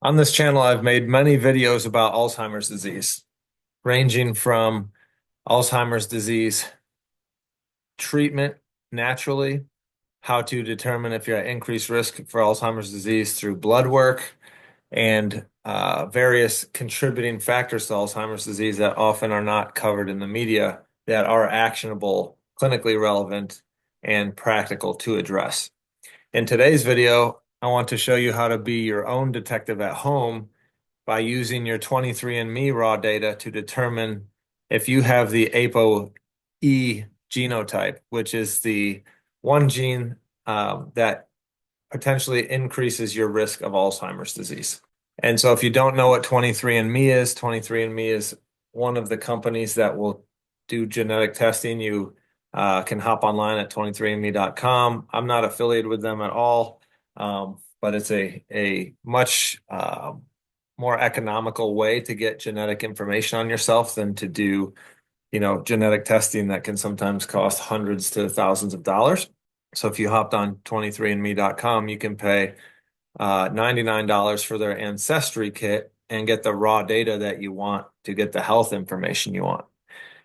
On this channel, I've made many videos about Alzheimer's disease, ranging from Alzheimer's disease treatment naturally, how to determine if you're at increased risk for Alzheimer's disease through blood work, and various contributing factors to Alzheimer's disease that often are not covered in the media that are actionable, clinically relevant, and practical to address. In today's video, I want to show you how to be your own detective at home by using your 23andMe raw data to determine if you have the ApoE genotype, which is the one gene that potentially increases your risk of Alzheimer's disease. And so if you don't know what 23andMe is, 23andMe is one of the companies that will do genetic testing. You can hop online at 23andme.com. I'm not affiliated with them at all, but it's a much more economical way to get genetic information on yourself than to do, genetic testing that can sometimes cost hundreds to thousands of dollars. So if you hopped on 23andme.com, you can pay $99 for their ancestry kit and get the raw data that you want to get the health information you want.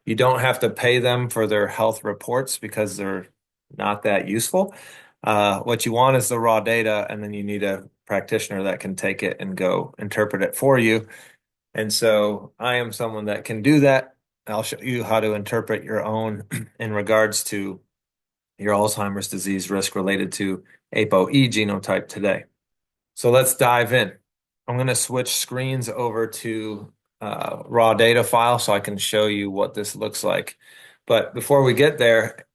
You don't have to pay them for their health reports because they're not that useful. What you want is the raw data, and then you need a practitioner that can take it and go interpret it for you. And so I am someone that can do that. I'll show you how to interpret your own in regards to your Alzheimer's disease risk related to ApoE genotype today. So let's dive in. I'm going to switch screens over to raw data file so I can show you what this looks like. But before we get there,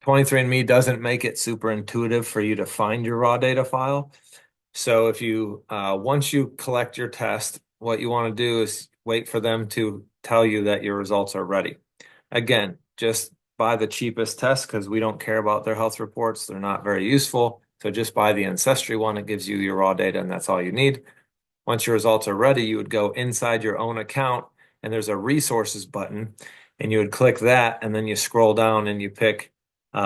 23andMe doesn't make it super intuitive for you to find your raw data file. So if you once you collect your test, what you want to do is wait for them to tell you that your results are ready. Again, just buy the cheapest test because we don't care about their health reports. They're not very useful. So just buy the ancestry one. It gives you your raw data, and that's all you need. Once your results are ready, you would go inside your own account, and there's a resources button, and you would click that, and then you scroll down and you pick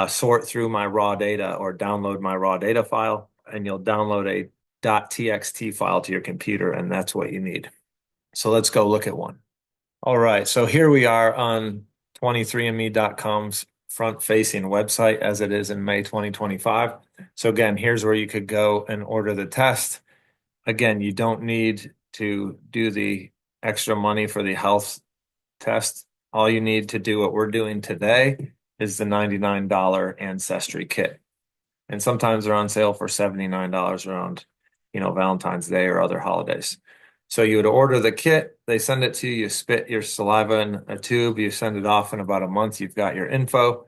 sort through my raw data or download my raw data file, and you'll download a .txt file to your computer, and that's what you need. So let's go look at one. All right, so here we are on 23andme.com's front-facing website as it is in May 2025. So again, here's where you could go and order the test. Again, you don't need to do the extra money for the health test. All you need to do what we're doing today is the $99 ancestry kit. And sometimes they're on sale for $79 around, Valentine's Day or other holidays. So you would order the kit, they send it to you, you spit your saliva in a tube, you send it off in about a month, you've got your info.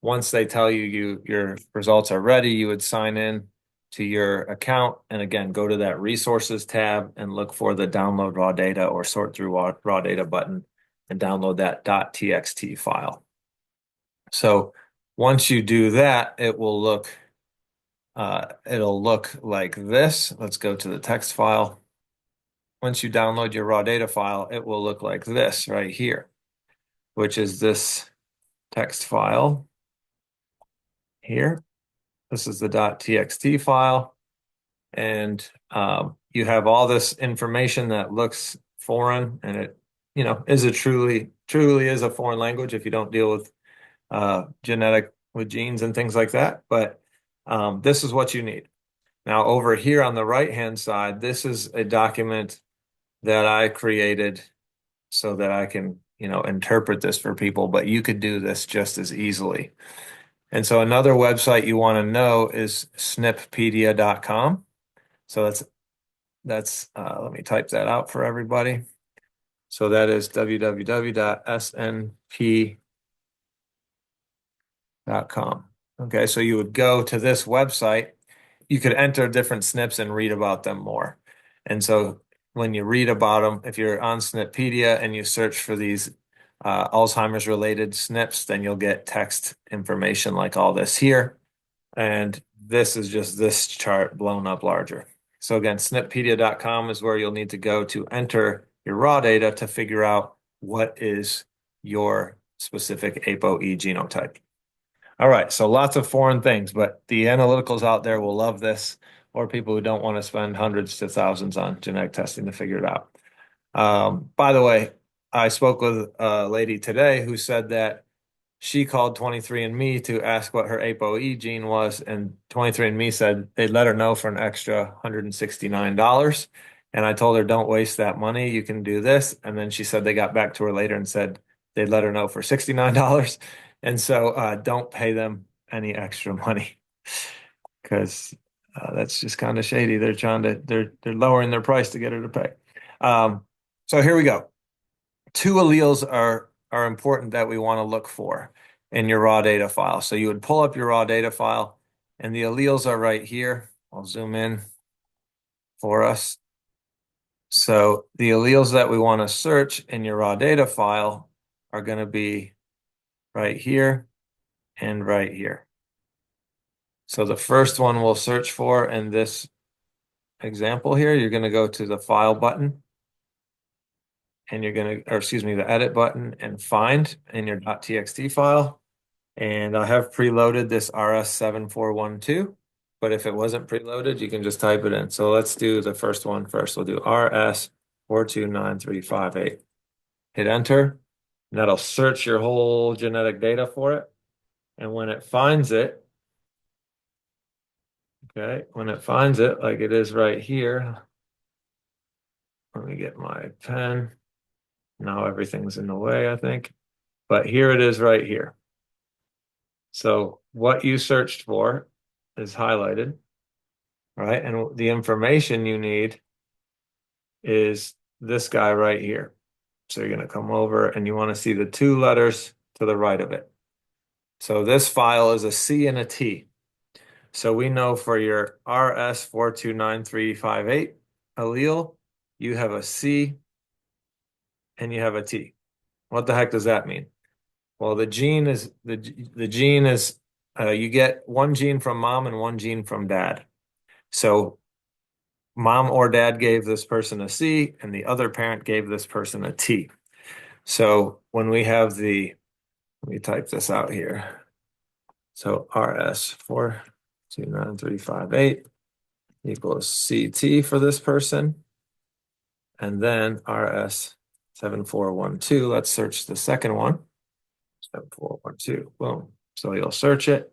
Once they tell you your results are ready, you would sign in to your account and again go to that resources tab and look for the download raw data or sort through raw data button and download that .txt file. So once you do that, it'll look like this. Let's go to the text file. Once you download your raw data file, it will look like this right here, which is this text file here. This is the .txt file, and you have all this information that looks foreign, and it, is a truly is a foreign language if you don't deal with genetic with genes and things like that. But this is what you need. Now over here on the right-hand side, this is a document that I created so that I can, interpret this for people, but you could do this just as easily. And so another website you want to know is snippedia.com. So that's let me type that out for everybody. So that is www.snp.com. Okay, so you would go to this website. You could enter different SNPs and read about them more. And so when you read about them, if you're on Snippedia and you search for these Alzheimer's related SNPs, then you'll get text information like all this here. And this is just this chart blown up larger. So again, snippedia.com is where you'll need to go to enter your raw data to figure out what is your specific ApoE genotype. All right, so lots of foreign things, but the analyticals out there will love this. or people who don't want to spend hundreds to thousands on genetic testing to figure it out. By the way, I spoke with a lady today who said that she called 23andMe to ask what her ApoE gene was, and 23andMe said they'd let her know for an extra $169. And I told her, don't waste that money. You can do this. And then she said they got back to her later and said they'd let her know for $69. And so don't pay them any extra money because that's just kind of shady. They're lowering their price to get her to pay. So here we go. Two alleles are important that we want to look for in your raw data file. So you would pull up your raw data file, and the alleles are right here. I'll zoom in for us. So the alleles that we want to search in your raw data file are going to be right here and right here. So the first one we'll search for in this example here, you're going to go to the File button, and you're going to, or excuse me, the Edit button, and find in your .txt file. And I have preloaded this RS7412, but if it wasn't preloaded, you can just type it in. So let's do the first one first. We'll do RS429358. Hit enter, and that'll search your whole genetic data for it. And when it finds it, okay, when it finds it, like it is right here, let me get my pen. Now everything's in the way, I think. But here it is right here. So what you searched for is highlighted, right? And the information you need is this guy right here. So you're going to come over and you want to see the two letters to the right of it. So this file is a C and a T. So we know for your RS429358 allele, you have a C and you have a T. What the heck does that mean? Well, the gene is you get one gene from mom and one gene from dad. So mom or dad gave this person a C and the other parent gave this person a T. So when we have let me type this out here. So RS429358 equals CT for this person. And then RS7412, let's search the second one. 7412, boom. So you'll search it.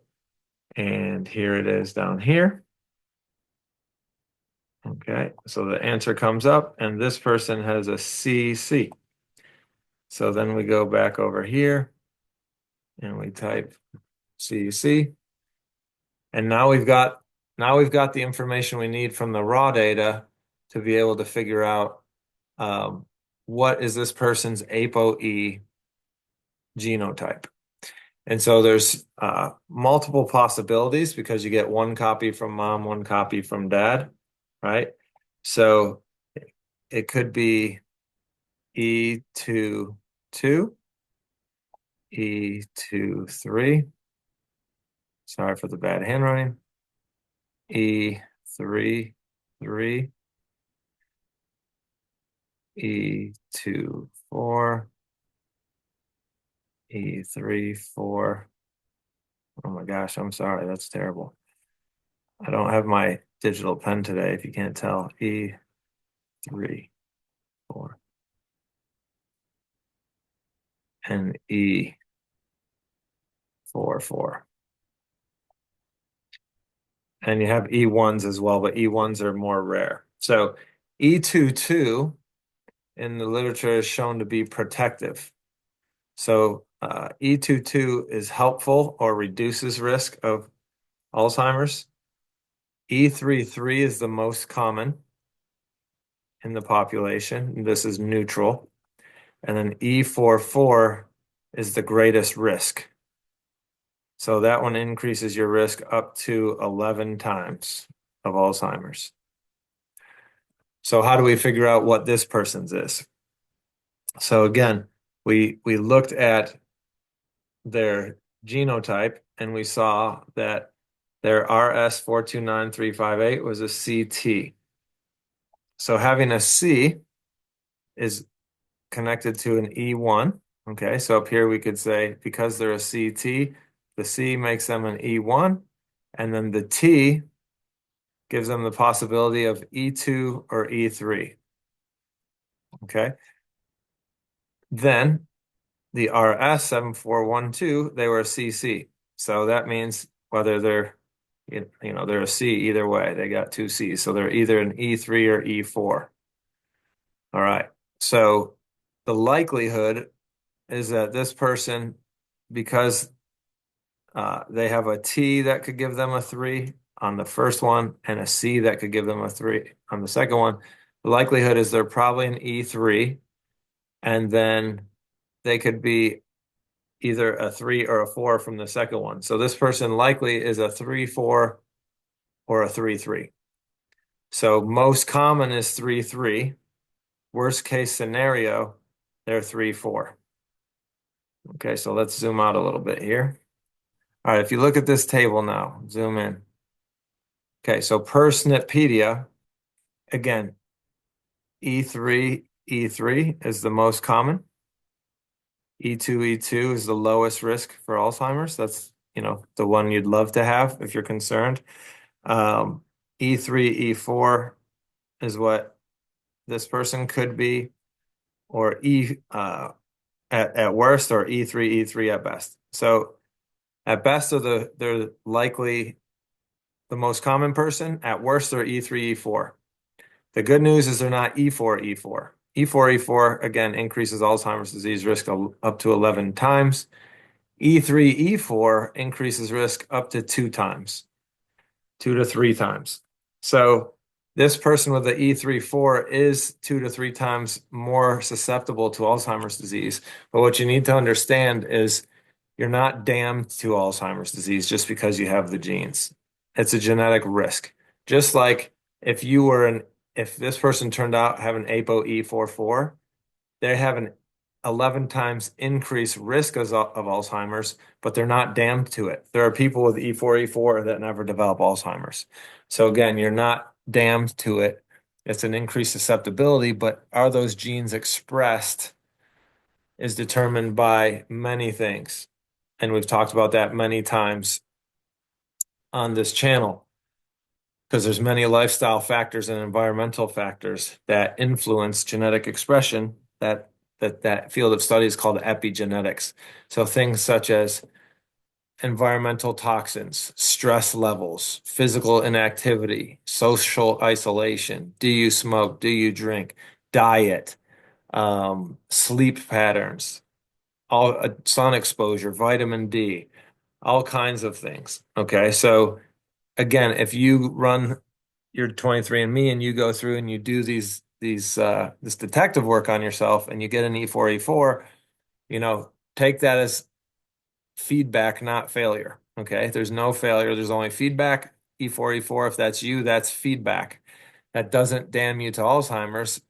And here it is down here. Okay, so the answer comes up, and this person has a CC. So then we go back over here, and we type CC. And now we've got the information we need from the raw data to be able to figure out what is this person's ApoE genotype. And so there's multiple possibilities because you get one copy from mom, one copy from dad, right? So it could be E22, E23. Sorry for the bad handwriting. E33, E24, E34. Oh my gosh, I'm sorry. That's terrible. I don't have my digital pen today, if you can't tell. E34 and E44. And you have E1s as well, but E1s are more rare. So E22 in the literature is shown to be protective. So E22 is helpful or reduces risk of Alzheimer's. E33 is the most common in the population. This is neutral. And then E44 is the greatest risk. So that one increases your risk up to 11 times of Alzheimer's. So how do we figure out what this person's is? So again, we looked at their genotype and we saw that their RS429358 was a CT. So having a C is connected to an E1. Okay, so up here we could say because they're a CT, the C makes them an E1, and then the T gives them the possibility of E2 or E3. Okay. Then the RS 7412, they were a CC. So that means whether they're a C either way, they got two C's. So they're either an E3 or E4. All right. So the likelihood is that this person, because they have a T that could give them a 3 on the first one and a C that could give them a 3 on the second one, the likelihood is they're probably an E3, and then they could be either a 3 or a 4 from the second one. So this person likely is a 3-4 or a 3-3. So most common is 3-3. Worst case scenario, they're 3-4. Okay, so let's zoom out a little bit here. All right, if you look at this table now, zoom in. Okay, so per SNPpedia, again, E3, E3 is the most common. E2, E2 is the lowest risk for Alzheimer's. That's, the one you'd love to have if you're concerned. E3, E4 is what this person could be, or at worst, or E3, E3 at best. So at best, they're likely the most common person. At worst, they're E3, E4. The good news is they're not E4, E4. E4, E4, again, increases Alzheimer's disease risk up to 11 times. E3, E4 increases risk up to 2 times, 2 to 3 times. So this person with the E3-4 is 2 to 3 times more susceptible to Alzheimer's disease. But what you need to understand is you're not damned to Alzheimer's disease just because you have the genes. It's a genetic risk. Just like if this person turned out to have an ApoE44, they have an 11 times increased risk of Alzheimer's, but they're not damned to it. There are people with E4, E4 that never develop Alzheimer's. So again, you're not damned to it. It's an increased susceptibility, but are those genes expressed is determined by many things. And we've talked about that many times on this channel because there's many lifestyle factors and environmental factors that influence genetic expression that field of study is called epigenetics. So things such as environmental toxins, stress levels, physical inactivity, social isolation. Do you smoke? Do you drink? Diet, sleep patterns, all sun exposure, vitamin D, all kinds of things. Okay, so again, if you run your 23andMe and you go through and you do this detective work on yourself and you get an E4, E4, take that as feedback, not failure. Okay. There's no failure. There's only feedback. E4, E4, if that's you, that's feedback. That doesn't damn you to Alzheimer's.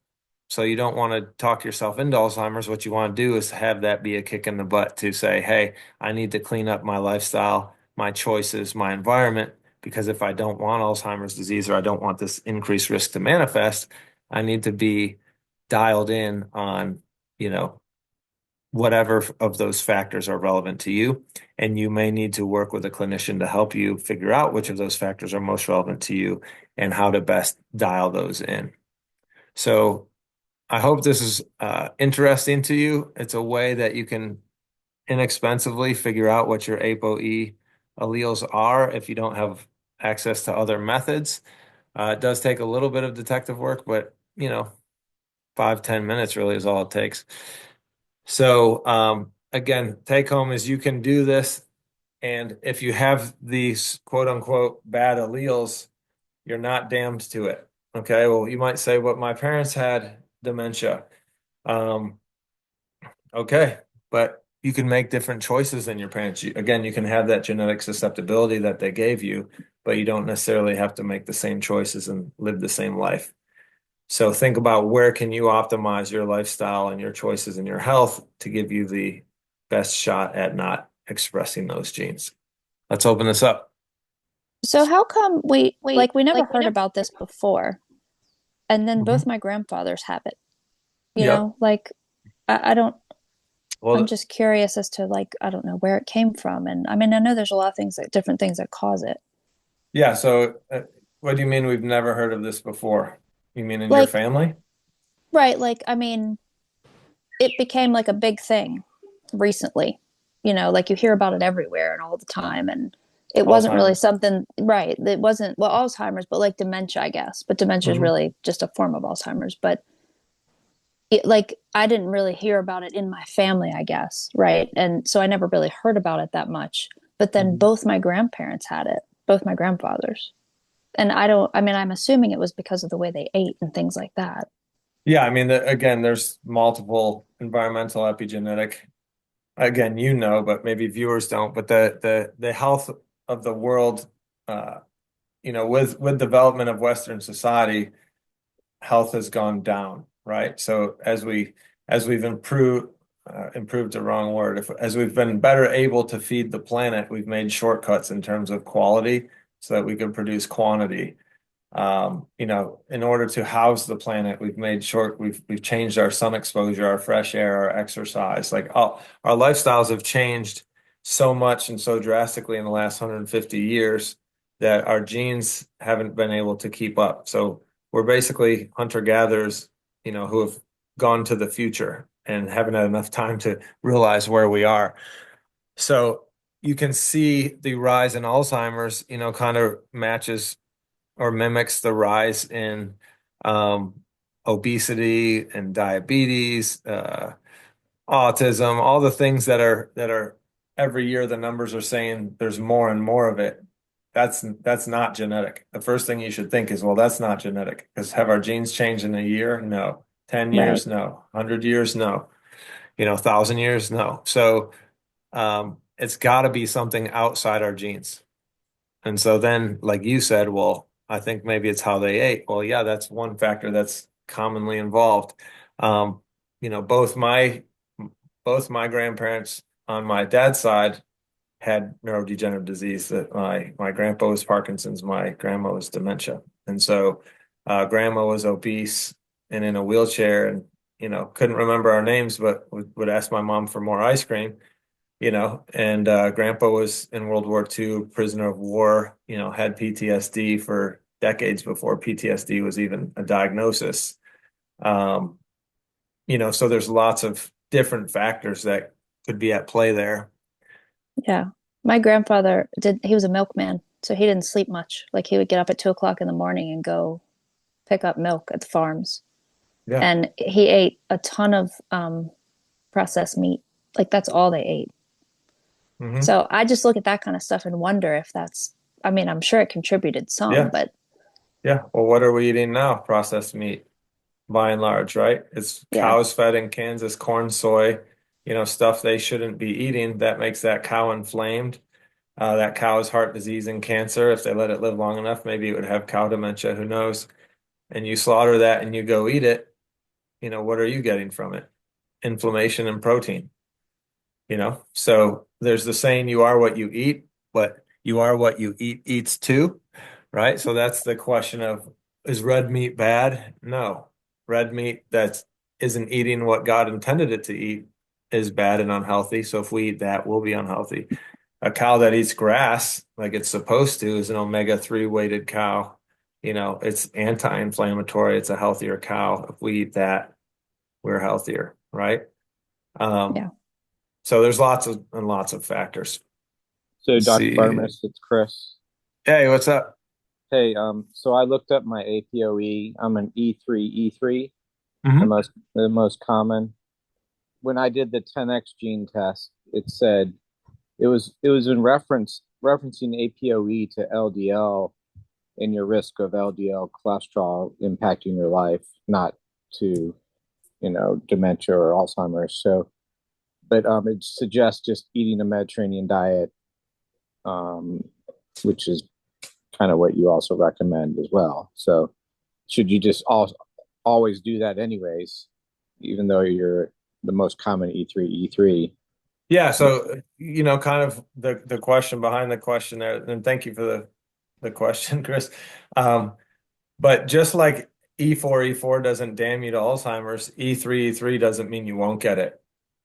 So you don't want to talk yourself into Alzheimer's. What you want to do is have that be a kick in the butt to say, hey, I need to clean up my lifestyle, my choices, my environment, because if I don't want Alzheimer's disease or I don't want this increased risk to manifest, I need to be dialed in on, whatever of those factors are relevant to you. And you may need to work with a clinician to help you figure out which of those factors are most relevant to you and how to best dial those in. So I hope this is interesting to you. It's a way that you can inexpensively figure out what your ApoE alleles are if you don't have access to other methods. It does take a little bit of detective work, but 5-10 minutes really is all it takes. So again, take home is you can do this, and if you have these quote unquote bad alleles, you're not damned to it. Okay, well, you might say, "But my parents had dementia." Um, okay, but you can make different choices than your parents. Again, you can have that genetic susceptibility that they gave you, but you don't necessarily have to make the same choices and live the same life. So think about where can you optimize your lifestyle and your choices and your health to give you the best shot at not expressing those genes. Let's open this up. So how come we never heard about this before, and then both Mhm. my grandfathers have it? Yep. I don't. I'm Well, just curious as to I don't know where it came from, and I mean I know there's a lot of things different things that cause it. yeah. So What do you mean we've never heard of this before? You mean in your Like, family? right, like, I mean, it became like a big thing recently. Like you hear about it everywhere and all the time. And it wasn't really Alzheimer's. something, right? It wasn't, well, Alzheimer's, but like dementia, I guess. But dementia is Hmm. really just a form of Alzheimer's. But like, I didn't really hear about it in my family, I guess. Right. And so I never really heard about it that much. But then Hmm. both my grandparents had it, both my grandfathers. And I don't, I mean, I'm assuming it was because of the way they ate and things like that. Yeah, I mean, again, there's multiple environmental epigenetic. Again, but maybe viewers don't. But the health of the world, uh, with development of Western society, health has gone down, right? So as we've improved the wrong word. As we've been better able to feed the planet, we've made shortcuts in terms of quality so that we can produce quantity. In order to house the planet, we've changed our sun exposure, our fresh air, our exercise. Like all our lifestyles have changed so much and so drastically in the last 150 years that our genes haven't been able to keep up. So we're basically hunter-gatherers, who have gone to the future and haven't had enough time to realize where we are. So you can see the rise in Alzheimer's, kind of matches or mimics the rise in um, obesity and diabetes, autism, all the things that are every year the numbers are saying there's more and more of it. That's not genetic. The first thing you should think is, well, that's not genetic. Because have our genes changed in a year? No. 10 Right. years? No. 100 years? No. 1,000 years? No. So it's got to be something outside our genes. And so then, like you said, well, I think maybe it's how they ate. Well, yeah, that's one factor that's commonly involved. Um, you know, both my both my grandparents on my dad's side had neurodegenerative disease. That my grandpa was Parkinson's, my grandma was dementia, and so grandma was obese and in a wheelchair, and couldn't remember our names, but would ask my mom for more ice cream. And grandpa was in World War II, prisoner of war, had PTSD for decades before PTSD was even a diagnosis. Um, so there's lots of different factors that could be at play there. Yeah. My grandfather he was a milkman, so he didn't sleep much. Like he would get up at 2 o'clock in the morning and go pick up milk at the farms. Yeah. And he ate a ton of processed meat. Like that's all they ate. Hmm. So I just look at that kind of stuff and wonder if that's, I mean, I'm sure it contributed some, Yeah. but Yeah. Well, what are we eating now? Processed meat, by and large, right? It's yeah, cows fed in Kansas, corn, soy, stuff they shouldn't be eating. That makes that cow inflamed. That cow's heart disease and cancer, if they let it live long enough, maybe it would have cow dementia, who knows? And you slaughter that and you go eat it, what are you getting from it? Inflammation and protein, So there's the saying, you are what you eat, but you are what you eat eats too, right? So that's the question of, is red meat bad? No. Red meat that isn't eating what God intended it to eat is bad and unhealthy. So if we eat that, we'll be unhealthy. A cow that eats grass like it's supposed to is an omega-3 weighted cow. It's anti-inflammatory. It's a healthier cow. If we eat that, we're healthier, right? Um, yeah. so there's lots of and lots of factors. So, Let's Dr. see. Bartemus, it's Chris. Hey, what's up? Hey, so I looked up my ApoE. I'm an E3, the Hmm. most common. When I did the 10x gene test, it said it was in referencing ApoE to LDL and your risk of LDL cholesterol impacting your life, not to, dementia or Alzheimer's. So, but it suggests just eating a Mediterranean diet, um, which is kind of what you also recommend as well. So should you just always do that anyways, even though you're the most common E3? Yeah, so kind of the question behind the question there, and thank you for the question, Chris. Um, but just like E4 doesn't damn you to Alzheimer's, E3 doesn't mean you won't get it,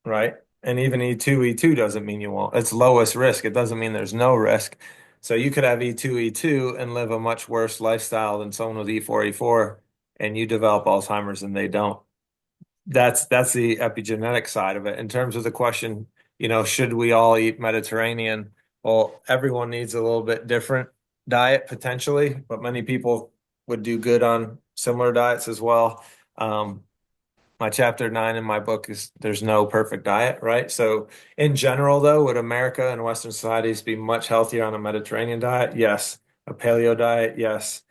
right? And even E2 doesn't mean you won't. It's lowest risk. It doesn't mean there's no risk. So you could have E2, and live a much worse lifestyle than someone with E4, E4, and you develop Alzheimer's and they don't. That's the epigenetic side of it. In terms of the question, should we all eat Mediterranean? Well, everyone needs a little bit different diet potentially, but many people would do good on similar diets as well. My chapter 9 in my book is there's no perfect diet, right? So in general, though, would America and Western societies be much healthier on a Mediterranean diet? Yes. A paleo diet? Yes.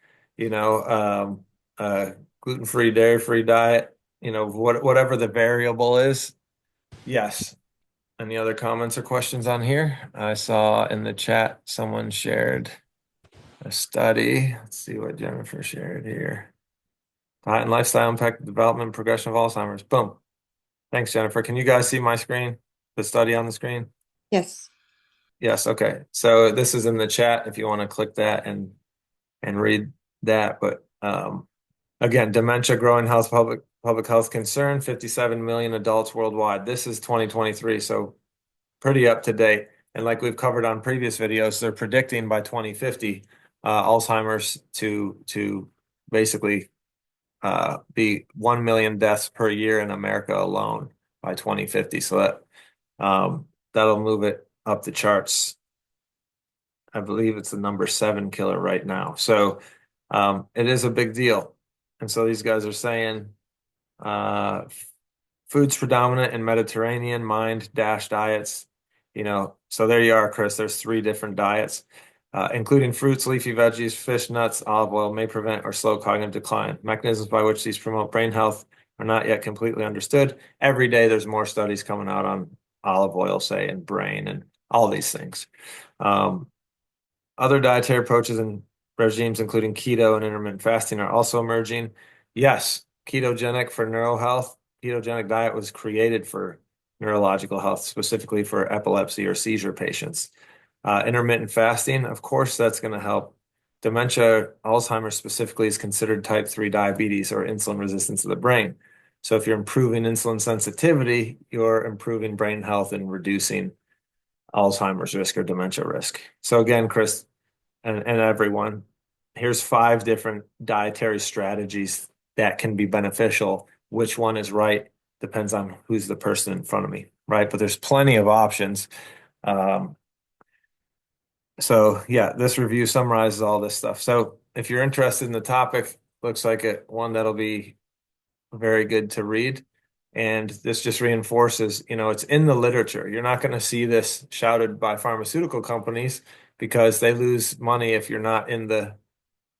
Gluten-free, dairy-free diet, whatever the variable is. Yes. Any other comments or questions on here? I saw in the chat someone shared a study. Let's see what Jennifer shared here. Diet and lifestyle impact the development and progression of Alzheimer's. Boom. Thanks, Jennifer. Can you guys see my screen? The study on the screen? Yes. Yes. Okay. So this is in the chat if you want to click that and read that. But again, dementia, growing health, public health concern, 57 million adults worldwide. This is 2023, so pretty up to date. And like we've covered on previous videos, they're predicting by 2050 Alzheimer's to basically be 1 million deaths per year in America alone by 2050. So that'll move it up the charts. I believe it's the number 7 killer right now. So it is a big deal. And so these guys are saying foods predominant in Mediterranean, mind dash diets. So there you are, Chris. There's 3 different diets. Including fruits, leafy veggies, fish, nuts, olive oil may prevent or slow cognitive decline. Mechanisms by which these promote brain health are not yet completely understood. Every day there's more studies coming out on olive oil, say, and brain and all these things. Other dietary approaches and regimes, including keto and intermittent fasting, are also emerging. Yes, ketogenic for neural health. Ketogenic diet was created for neurological health, specifically for epilepsy or seizure patients. Intermittent fasting, of course, that's going to help. Dementia, Alzheimer's specifically, is considered type 3 diabetes or insulin resistance of the brain. So if you're improving insulin sensitivity, you're improving brain health and reducing Alzheimer's risk or dementia risk. So again, Chris and everyone, here's 5 different dietary strategies that can be beneficial. Which one is right depends on who's the person in front of me, right? But there's plenty of options. So yeah, this review summarizes all this stuff. So if you're interested in the topic, looks like one that'll be very good to read. And this just reinforces, it's in the literature. You're not going to see this shouted by pharmaceutical companies because they lose money if you're not in the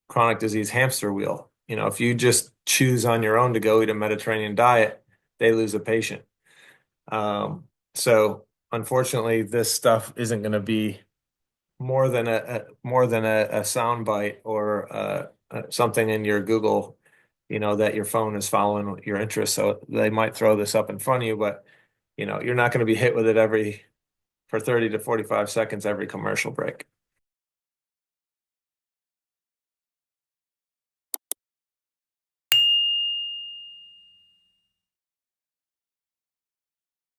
chronic disease hamster wheel. If you just choose on your own to go eat a Mediterranean diet, they lose a patient. So unfortunately, this stuff isn't going to be more than a sound bite or something in your Google, that your phone is following your interests. So they might throw this up in front of you, but you're not going to be hit with it for 30 to 45 seconds every commercial break.